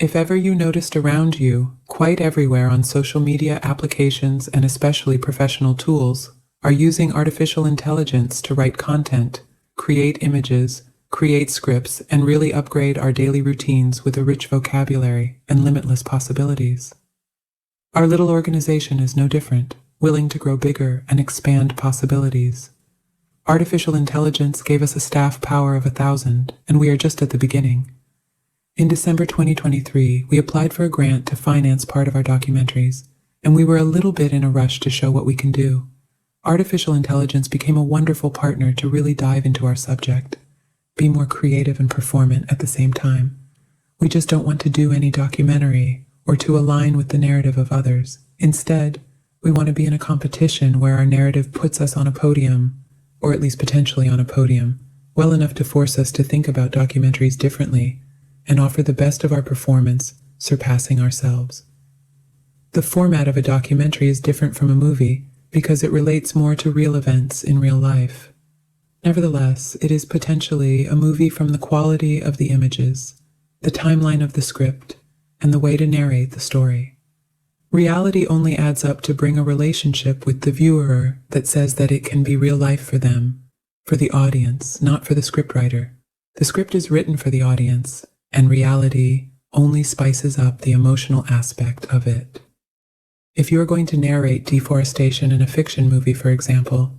If ever you noticed around you, quite everywhere on social media applications and especially professional tools, are using artificial intelligence to write content, create images, create scripts, and really upgrade our daily routines with a rich vocabulary and limitless possibilities. Our little organization is no different, willing to grow bigger and expand possibilities. Artificial intelligence gave us a staff power of 1,000, and we are just at the beginning. In December 2023, we applied for a grant to finance part of our documentaries, and we were a little bit in a rush to show what we can do. Artificial intelligence became a wonderful partner to really dive into our subject, be more creative and performant at the same time. We just don't want to do any documentary or to align with the narrative of others. Instead, we want to be in a competition where our narrative puts us on a podium, or at least potentially on a podium, well enough to force us to think about documentaries differently and offer the best of our performance, surpassing ourselves. The format of a documentary is different from a movie because it relates more to real events in real life. Nevertheless, it is potentially a movie from the quality of the images, the timeline of the script, and the way to narrate the story. Reality only adds up to bring a relationship with the viewer that says that it can be real life for them, for the audience, not for the scriptwriter. The script is written for the audience, and reality only spices up the emotional aspect of it. If you are going to narrate deforestation in a fiction movie, for example,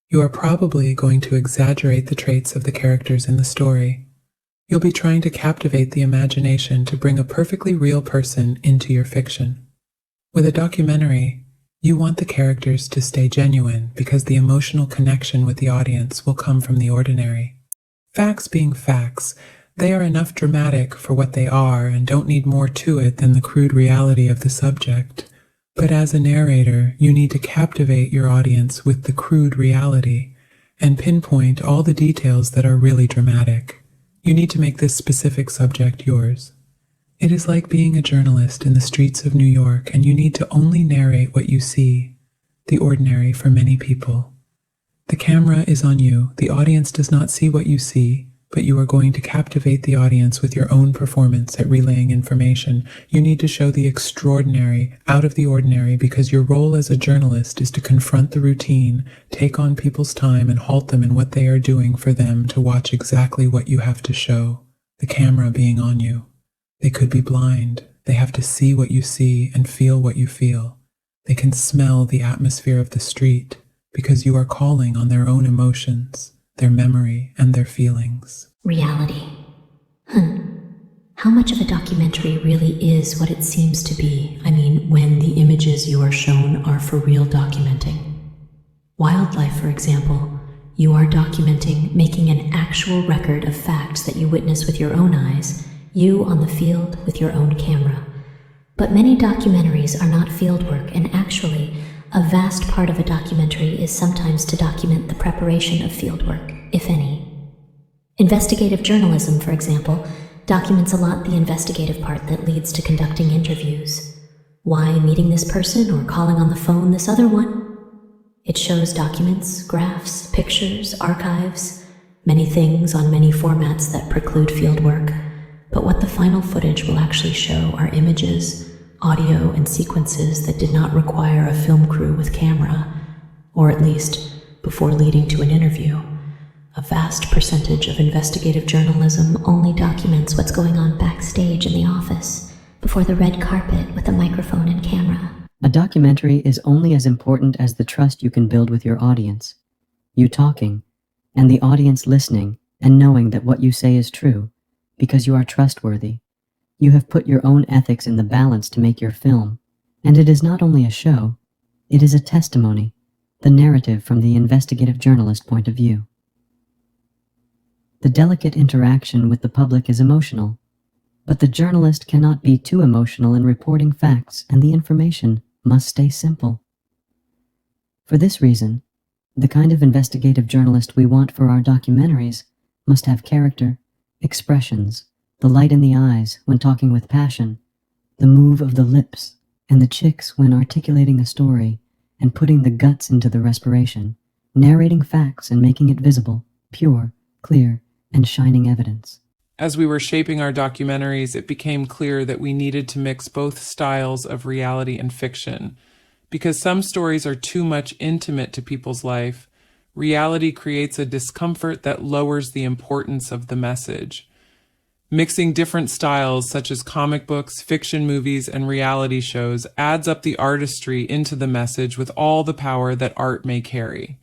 you are probably going to exaggerate the traits of the characters in the story. You'll be trying to captivate the imagination to bring a perfectly real person into your fiction. With a documentary, you want the characters to stay genuine because the emotional connection with the audience will come from the ordinary. Facts being facts, they are enough dramatic for what they are and don't need more to it than the crude reality of the subject. But as a narrator, you need to captivate your audience with the crude reality and pinpoint all the details that are really dramatic. You need to make this specific subject yours. It is like being a journalist in the streets of New York, and you need to only narrate what you see, the ordinary for many people. The camera is on you. The audience does not see what you see, but you are going to captivate the audience with your own performance at relaying information. You need to show the extraordinary out of the ordinary because your role as a journalist is to confront the routine, take on people's time, and halt them in what they are doing for them to watch exactly what you have to show, the camera being on you. They could be blind. They have to see what you see and feel what you feel. They can smell the atmosphere of the street because you are calling on their own emotions, their memory, and their feelings. Reality. How much of a documentary really is what it seems to be? I mean, when the images you are shown are for real documenting. Wildlife, for example, you are documenting, making an actual record of facts that you witness with your own eyes, you on the field with your own camera. But many documentaries are not fieldwork, and actually, a vast part of a documentary is sometimes to document the preparation of fieldwork, if any. Investigative journalism, for example, documents a lot the investigative part that leads to conducting interviews. Why meeting this person or calling on the phone this other one? It shows documents, graphs, pictures, archives, many things on many formats that preclude fieldwork. But what the final footage will actually show are images, audio, and sequences that did not require a film crew with camera, or at least before leading to an interview. A vast percentage of investigative journalism only documents what's going on backstage in the office, before the red carpet with a microphone and camera. A documentary is only as important as the trust you can build with your audience. You talking, and the audience listening and knowing that what you say is true, because you are trustworthy. You have put your own ethics in the balance to make your film, and it is not only a show, it is a testimony, the narrative from the investigative journalist point of view. The delicate interaction with the public is emotional, but the journalist cannot be too emotional in reporting facts, and the information must stay simple. For this reason, the kind of investigative journalist we want for our documentaries must have character, expressions, the light in the eyes when talking with passion, the move of the lips, and the chicks when articulating a story and putting the guts into the respiration, narrating facts and making it visible, pure, clear, and shining evidence. As we were shaping our documentaries, it became clear that we needed to mix both styles of reality and fiction. Because some stories are too much intimate to people's life, reality creates a discomfort that lowers the importance of the message. Mixing different styles, such as comic books, fiction movies, and reality shows, adds up the artistry into the message with all the power that art may carry.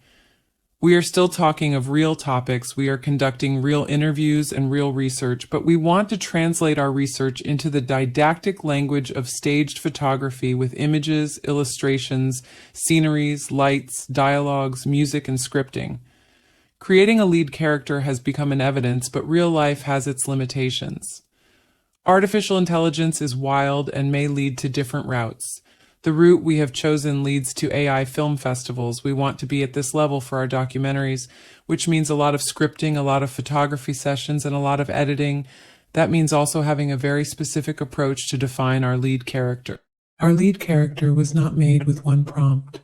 We are still talking of real topics, we are conducting real interviews and real research, but we want to translate our research into the didactic language of staged photography with images, illustrations, sceneries, lights, dialogues, music, and scripting. Creating a lead character has become an evidence, but real life has its limitations. Artificial intelligence is wild and may lead to different routes. The route we have chosen leads to AI film festivals. We want to be at this level for our documentaries, which means a lot of scripting, a lot of photography sessions, and a lot of editing. That means also having a very specific approach to define our lead character. Our lead character was not made with one prompt.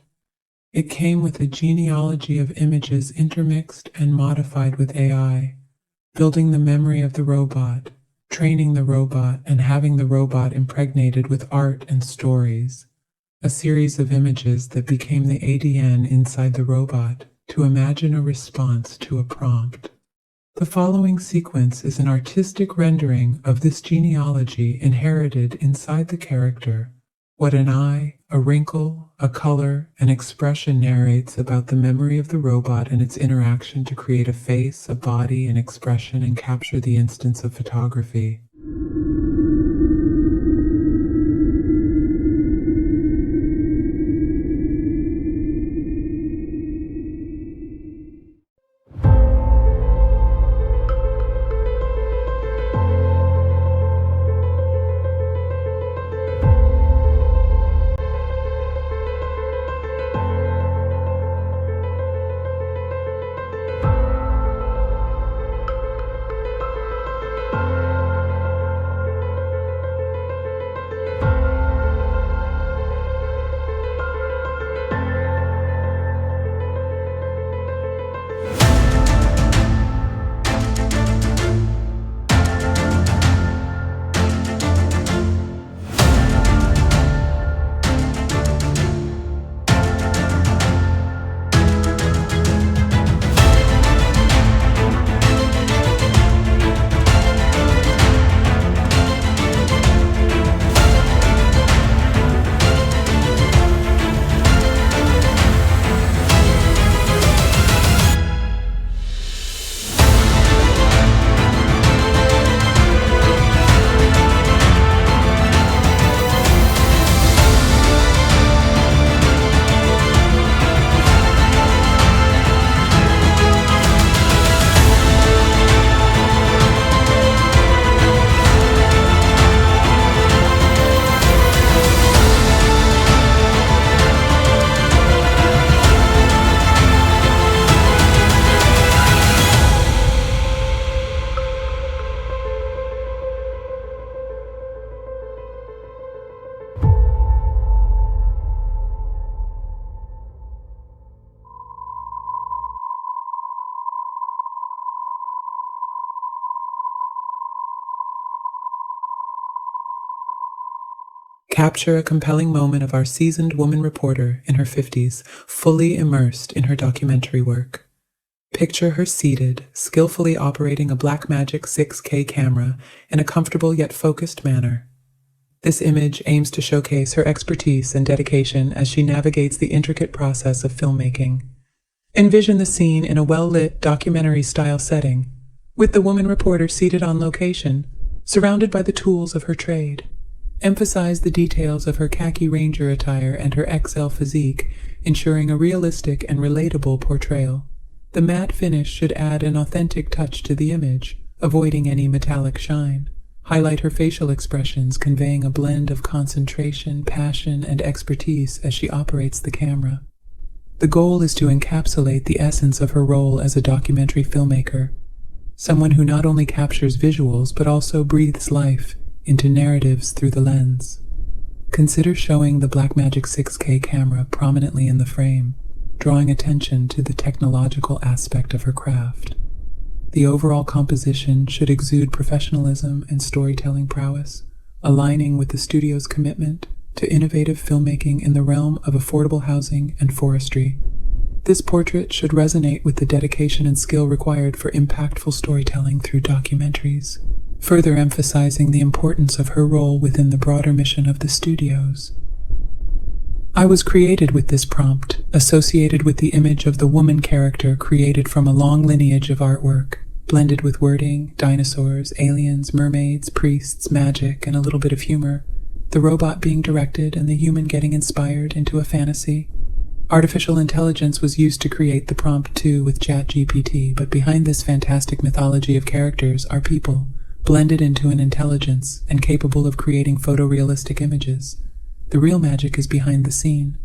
It came with a genealogy of images intermixed and modified with AI, building the memory of the robot, training the robot, and having the robot impregnated with art and stories. A series of images that became the ADN inside the robot to imagine a response to a prompt. The following sequence is an artistic rendering of this genealogy inherited inside the character. What an eye, a wrinkle, a color, an expression narrates about the memory of the robot and its interaction to create a face, a body, an expression, and capture the instance of photography. Capture a compelling moment of our seasoned woman reporter in her 50s, fully immersed in her documentary work. Picture her seated, skillfully operating a Blackmagic 6K camera in a comfortable yet focused manner. This image aims to showcase her expertise and dedication as she navigates the intricate process of filmmaking. Envision the scene in a well-lit documentary-style setting, with the woman reporter seated on location, surrounded by the tools of her trade. Emphasize the details of her khaki ranger attire and her XL physique, ensuring a realistic and relatable portrayal. The matte finish should add an authentic touch to the image, avoiding any metallic shine. Highlight her facial expressions, conveying a blend of concentration, passion, and expertise as she operates the camera. The goal is to encapsulate the essence of her role as a documentary filmmaker, someone who not only captures visuals but also breathes life into narratives through the lens. Consider showing the Blackmagic 6K camera prominently in the frame, drawing attention to the technological aspect of her craft. The overall composition should exude professionalism and storytelling prowess, aligning with the studio's commitment to innovative filmmaking in the realm of affordable housing and forestry. This portrait should resonate with the dedication and skill required for impactful storytelling through documentaries, further emphasizing the importance of her role within the broader mission of the studios. I was created with this prompt, associated with the image of the woman character created from a long lineage of artwork, blended with wording, dinosaurs, aliens, mermaids, priests, magic, and a little bit of humor, the robot being directed and the human getting inspired into a fantasy. Artificial intelligence was used to create the prompt too with Chat-GPT, but behind this fantastic mythology of characters are people, blended into an intelligence and capable of creating photorealistic images. The real magic is behind the scene.